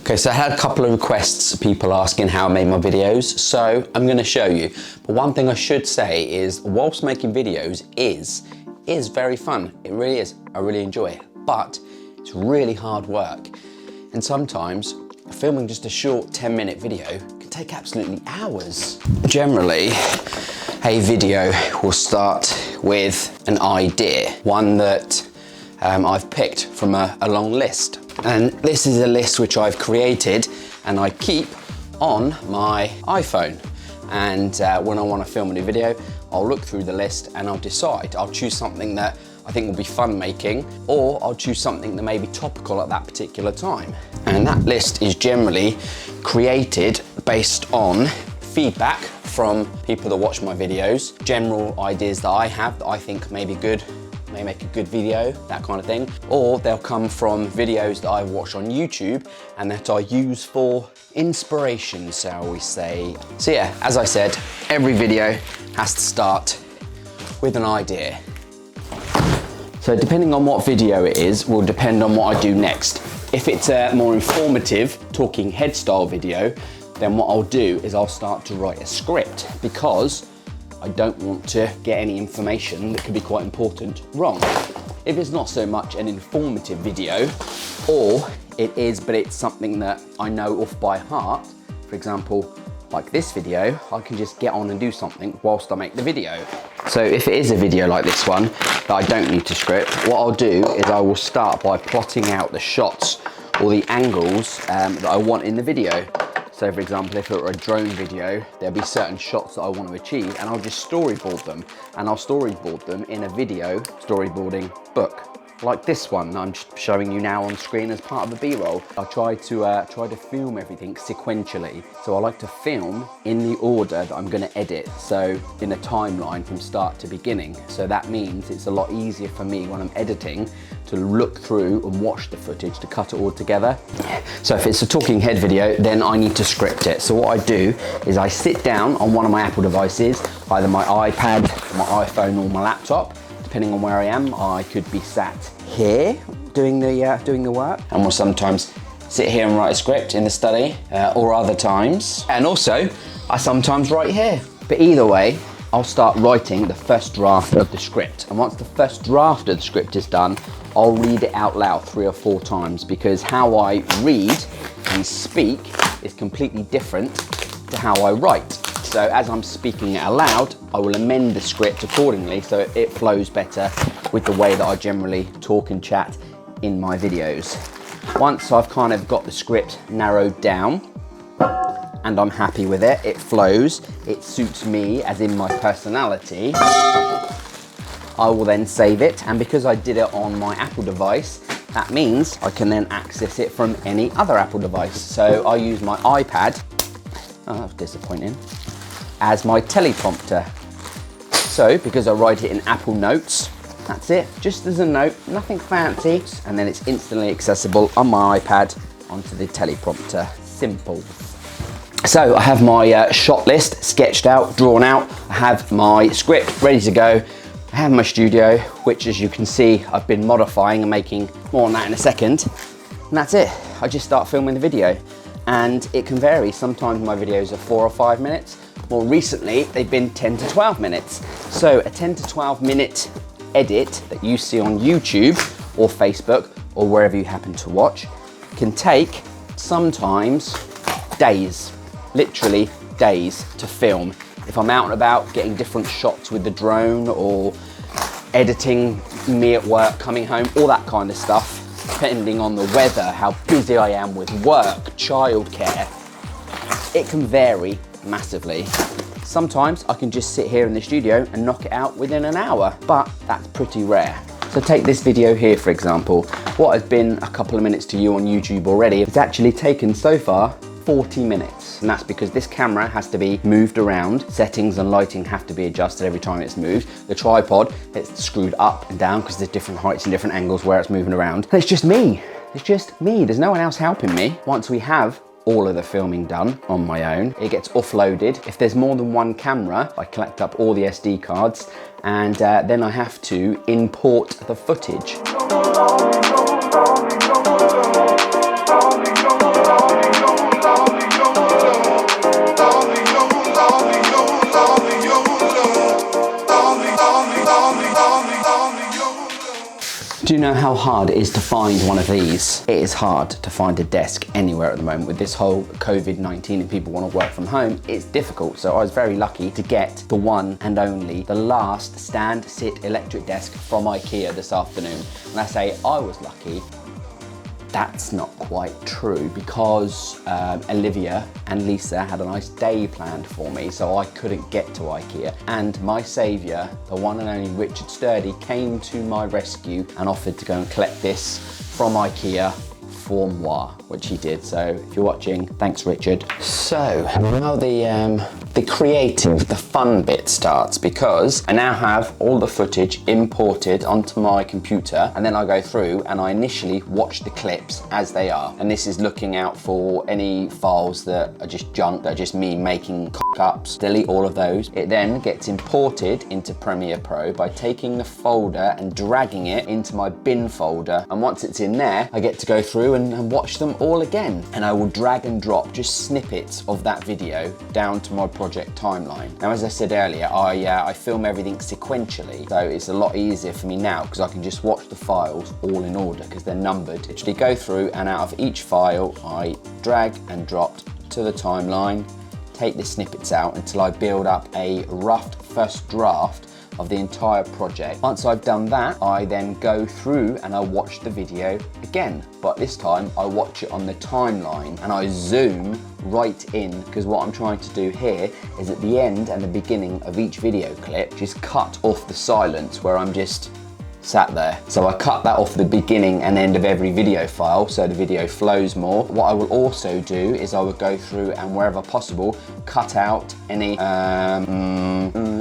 Okay, so I had a couple of requests, people asking how I made my videos, so I'm gonna show you. But one thing I should say is, whilst making videos is very fun. It really is, I really enjoy it, but it's really hard work. And sometimes filming just a short 10-minute video can take absolutely hours. Generally, a video will start with an idea, one that I've picked from a long list. And this is a list which I've created and I keep on my iPhone. And when I want to film a new video, I'll look through the list and I'll decide. I'll choose something that I think will be fun making, or I'll choose something that may be topical at that particular time. And that list is generally created based on feedback from people that watch my videos, general ideas that I have that I think may be good, may make a good video, that kind of thing. Or they'll come from videos that I've watched on YouTube and that I use for inspiration, shall we say. So yeah, as I said, every video has to start with an idea. So depending on what video it is, will depend on what I do next. If it's a more informative, talking head style video, then what I'll do is I'll start to write a script, because I don't want to get any information that could be quite important wrong. If it's not so much an informative video, or it is, but it's something that I know off by heart, for example, like this video, I can just get on and do something whilst I make the video. So if it is a video like this one that I don't need to script, what I'll do is I will start by plotting out the shots or the angles that I want in the video. So for example, if it were a drone video, there'll be certain shots that I want to achieve and I'll just storyboard them. And I'll storyboard them in a video storyboarding book. Like this one I'm showing you now on screen as part of the B-roll. I try to film everything sequentially. So I like to film in the order that I'm going to edit. So in a timeline from start to beginning. So that means it's a lot easier for me when I'm editing to look through and watch the footage to cut it all together. So if it's a talking head video, then I need to script it. So what I do is I sit down on one of my Apple devices, either my iPad, my iPhone or my laptop. Depending on where I am, I could be sat here doing the work, and will sometimes sit here and write a script in the study, or other times. And also, I sometimes write here. But either way, I'll start writing the first draft of the script. And once the first draft of the script is done, I'll read it out loud 3 or 4 times, because how I read and speak is completely different to how I write. So as I'm speaking it aloud, I will amend the script accordingly so it flows better with the way that I generally talk and chat in my videos. Once I've kind of got the script narrowed down and I'm happy with it, it flows, it suits me as in my personality, I will then save it. And because I did it on my Apple device, that means I can then access it from any other Apple device. So I use my iPad, oh that was disappointing, as my teleprompter. So because I write it in Apple Notes, that's it, just as a note, nothing fancy, and then it's instantly accessible on my iPad onto the teleprompter. Simple. So I have my shot list sketched out, drawn out, I have my script ready to go, I have my studio, which as you can see I've been modifying and making more on that in a second, and that's it. I just start filming the video, and it can vary. Sometimes my videos are 4 or 5 minutes. More recently, they've been 10 to 12 minutes. So a 10 to 12 minute edit that you see on YouTube or Facebook or wherever you happen to watch can take sometimes days, literally days to film. If I'm out and about getting different shots with the drone or editing me at work, coming home, all that kind of stuff, depending on the weather, how busy I am with work, childcare, it can vary massively. Sometimes I can just sit here in the studio and knock it out within an hour, but that's pretty rare. So take this video here, for example. What has been a couple of minutes to you on YouTube already, it's actually taken so far 40 minutes. And that's because this camera has to be moved around. Settings and lighting have to be adjusted every time it's moved. The tripod, it's screwed up and down because there's different heights and different angles where it's moving around. And it's just me. It's just me. There's no one else helping me. Once we have all of the filming done on my own, it gets offloaded. If there's more than one camera, I collect up all the SD cards, and then I have to import the footage. Do you know how hard it is to find one of these? It is hard to find a desk anywhere at the moment with this whole COVID-19 and people want to work from home. It's difficult, so I was very lucky to get the one and only, the last stand-sit electric desk from Ikea this afternoon. And I say I was lucky. That's not quite true because Olivia and Lisa had a nice day planned for me, so I couldn't get to Ikea. And my saviour, the one and only Richard Sturdy, came to my rescue and offered to go and collect this from Ikea for moi, which he did. So if you're watching, thanks Richard. So now the creative, the fun bit starts, because I now have all the footage imported onto my computer, and then I go through and I initially watch the clips as they are. And this is looking out for any files that are just junk, that are just me making cock-ups, delete all of those. It then gets imported into Premiere Pro by taking the folder and dragging it into my bin folder. And once it's in there, I get to go through and watch them all again. And I will drag and drop just snippets of that video down to my project timeline. Now, as I said earlier, I film everything sequentially, so it's a lot easier for me now because I can just watch the files all in order because they're numbered. Literally go through, and out of each file, I drag and drop to the timeline, take the snippets out until I build up a rough first draft of the entire project. Once I've done that, I then go through and I watch the video again, but this time I watch it on the timeline and I zoom right in, because what I'm trying to do here is at the end and the beginning of each video clip, just cut off the silence where I'm just sat there. So I cut that off the beginning and end of every video file so the video flows more. What I will also do is I will go through and wherever possible cut out any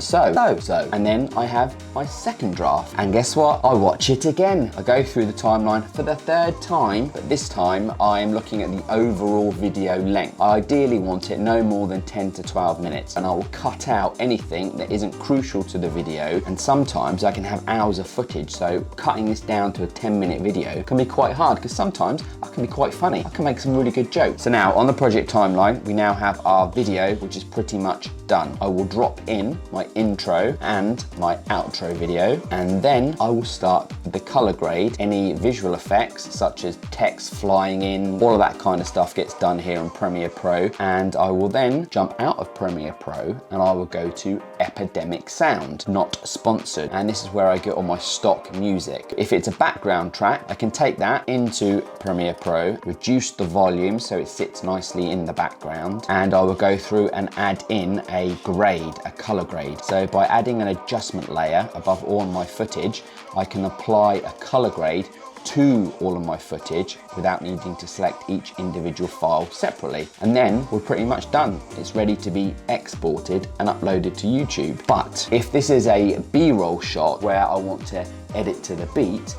so. And then I have my second draft. And guess what? I watch it again. I go through the timeline for the third time, but this time I am looking at the overall video length. I ideally want it no more than 10 to 12 minutes, and I will cut out anything that isn't crucial to the video. And sometimes I can have hours of footage, so cutting this down to a 10-minute video can be quite hard because sometimes I can be quite funny. I can make some really good jokes. So now on the project timeline, we now have our video, which is pretty much done. I will drop in my intro and my outro video, and then I will start the color grade. Any visual effects such as text flying in, all of that kind of stuff gets done here in Premiere Pro. And I will then jump out of Premiere Pro and I will go to Epidemic Sound, not sponsored. And this is where I get all my stock music. If it's a background track, I can take that into Premiere Pro, reduce the volume so it sits nicely in the background, and I will go through and add in a grade, a color grade. So by adding an adjustment layer above all my footage, I can apply a color grade to all of my footage without needing to select each individual file separately. And then we're pretty much done. It's ready to be exported and uploaded to YouTube. But if this is a B-roll shot where I want to edit to the beat,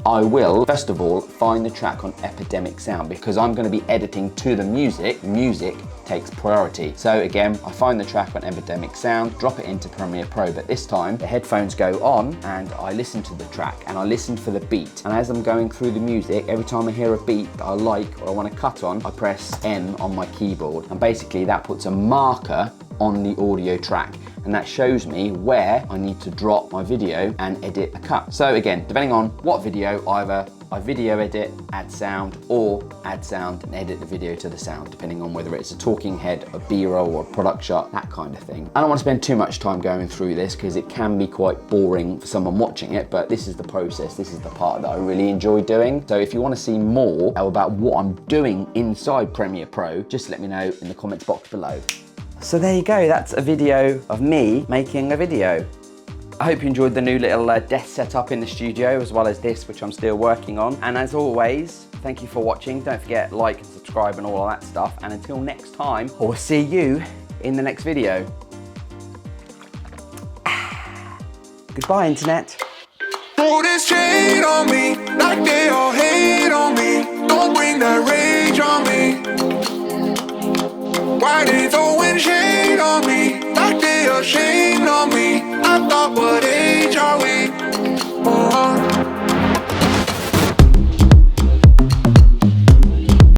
I will, first of all, find the track on Epidemic Sound because I'm going to be editing to the music. Music takes priority. So again, I find the track on Epidemic Sound, drop it into Premiere Pro, but this time the headphones go on and I listen to the track and I listen for the beat. And as I'm going through the music, every time I hear a beat that I like or I want to cut on, I press N on my keyboard. And basically that puts a marker on the audio track, and that shows me where I need to drop my video and edit a cut. So again, depending on what video, either I video edit, add sound, or add sound and edit the video to the sound, depending on whether it's a talking head, a B-roll, or a product shot, that kind of thing. I don't want to spend too much time going through this because it can be quite boring for someone watching it, but this is the process, this is the part that I really enjoy doing. So if you want to see more about what I'm doing inside Premiere Pro, just let me know in the comments box below. So there you go, that's a video of me making a video. I hope you enjoyed the new little desk setup in the studio, as well as this, which I'm still working on. And as always, thank you for watching. Don't forget, like and subscribe and all of that stuff. And until next time, I will see you in the next video. Goodbye, internet. Throw this shade on me, like they all hate on me. Don't bring that rage on me. Why they throwing shade on me, like they ashamed on me? I thought, what age are we?